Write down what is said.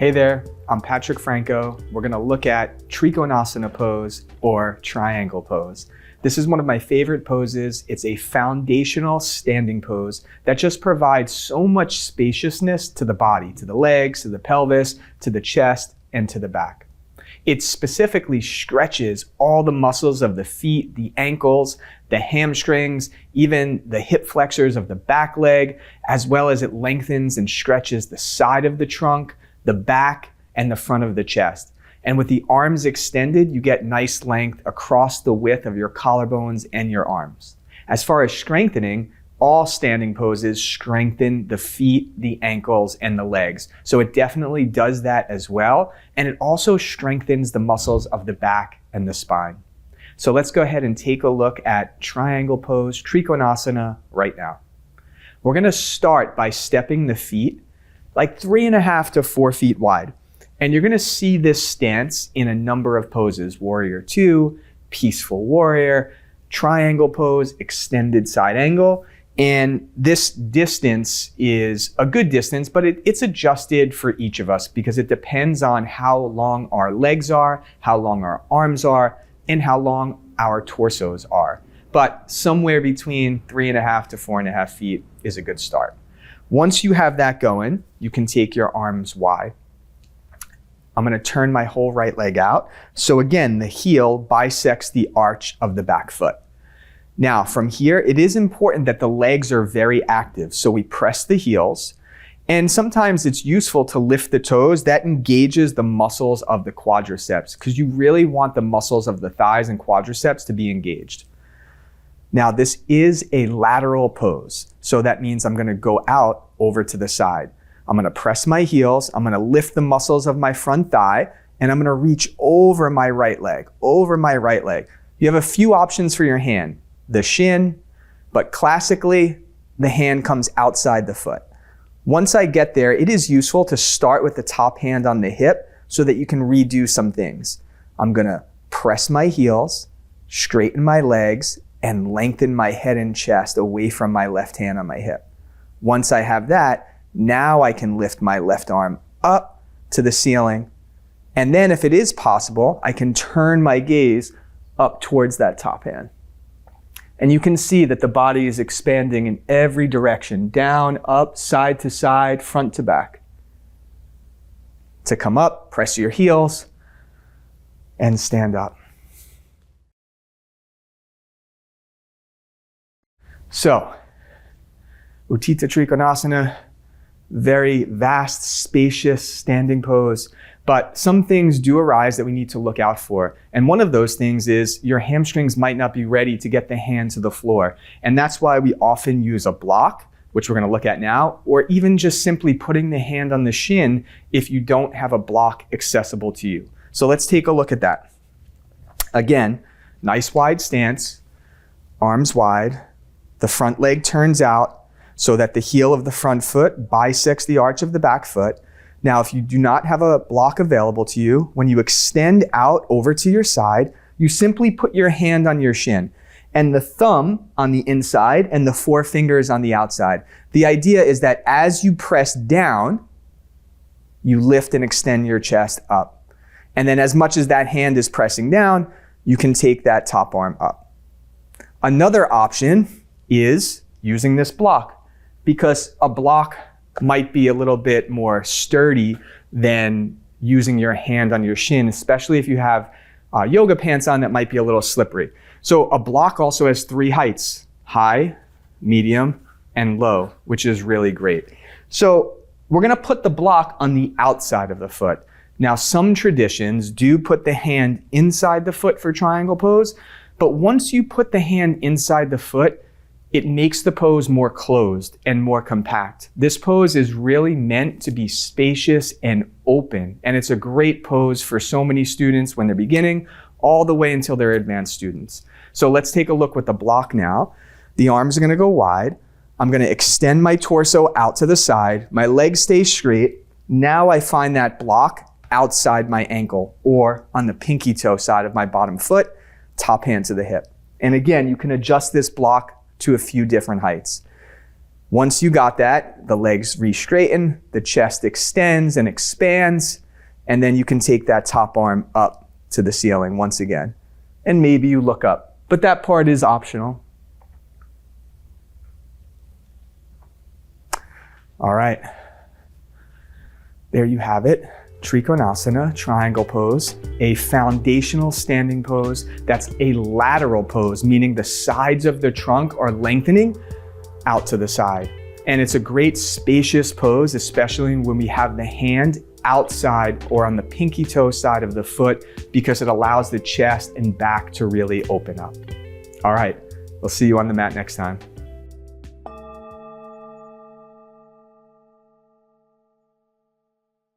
Hey there, I'm Patrick Franco. We're gonna look at Trikonasana pose or triangle pose. This is one of my favorite poses. It's a foundational standing pose that just provides so much spaciousness to the body, to the legs, to the pelvis, to the chest, and to the back. It specifically stretches all the muscles of the feet, the ankles, the hamstrings, even the hip flexors of the back leg, as well as it lengthens and stretches the side of the trunk, the back, and the front of the chest. And with the arms extended, you get nice length across the width of your collarbones and your arms. As far as strengthening, all standing poses strengthen the feet, the ankles, and the legs. So it definitely does that as well. And it also strengthens the muscles of the back and the spine. So let's go ahead and take a look at triangle pose, Trikonasana, right now. We're gonna start by stepping the feet like 3.5 to 4 feet wide. And you're gonna see this stance in a number of poses: Warrior Two, Peaceful Warrior, Triangle Pose, Extended Side Angle. And this distance is a good distance, but it's adjusted for each of us because it depends on how long our legs are, how long our arms are, and how long our torsos are. But somewhere between 3.5 to 4.5 feet is a good start. Once you have that going, you can take your arms wide. I'm gonna turn my whole right leg out. So again, the heel bisects the arch of the back foot. Now from here, it is important that the legs are very active. So we press the heels, and sometimes it's useful to lift the toes. That engages the muscles of the quadriceps because you really want the muscles of the thighs and quadriceps to be engaged. Now this is a lateral pose. So that means I'm gonna go out over to the side. I'm gonna press my heels, I'm gonna lift the muscles of my front thigh, and I'm gonna reach over my right leg, You have a few options for your hand. The shin, but classically, the hand comes outside the foot. Once I get there, it is useful to start with the top hand on the hip so that you can redo some things. I'm gonna press my heels, straighten my legs, and lengthen my head and chest away from my left hand on my hip. Once I have that, now I can lift my left arm up to the ceiling. And then if it is possible, I can turn my gaze up towards that top hand. And you can see that the body is expanding in every direction, down, up, side to side, front to back. To come up, press your heels and stand up. So, Utthita Trikonasana, very vast, spacious standing pose, but some things do arise that we need to look out for. And one of those things is your hamstrings might not be ready to get the hand to the floor. And that's why we often use a block, which we're gonna look at now, or even just simply putting the hand on the shin if you don't have a block accessible to you. So let's take a look at that. Again, nice wide stance, arms wide, the front leg turns out so that the heel of the front foot bisects the arch of the back foot. Now, if you do not have a block available to you, when you extend out over to your side, you simply put your hand on your shin and the thumb on the inside and the 4 fingers on the outside. The idea is that as you press down, you lift and extend your chest up. And then as much as that hand is pressing down, you can take that top arm up. Another option is using this block, because a block might be a little bit more sturdy than using your hand on your shin, especially if you have yoga pants on that might be a little slippery. So a block also has 3 heights: high, medium, and low, which is really great. So we're gonna put the block on the outside of the foot. Now, some traditions do put the hand inside the foot for triangle pose, but once you put the hand inside the foot, it makes the pose more closed and more compact. This pose is really meant to be spacious and open, and it's a great pose for so many students when they're beginning, all the way until they're advanced students. So let's take a look with the block now. The arms are gonna go wide. I'm gonna extend my torso out to the side. My legs stay straight. Now I find that block outside my ankle or on the pinky toe side of my bottom foot, top hand to the hip. And again, you can adjust this block to a few different heights. Once you got that, the legs re-straighten, the chest extends and expands, and then you can take that top arm up to the ceiling once again. And maybe you look up, but that part is optional. All right, there you have it. Trikonasana, triangle pose, a foundational standing pose that's a lateral pose, meaning the sides of the trunk are lengthening out to the side. And it's a great spacious pose, especially when we have the hand outside or on the pinky toe side of the foot, because it allows the chest and back to really open up. All right, we'll see you on the mat next time.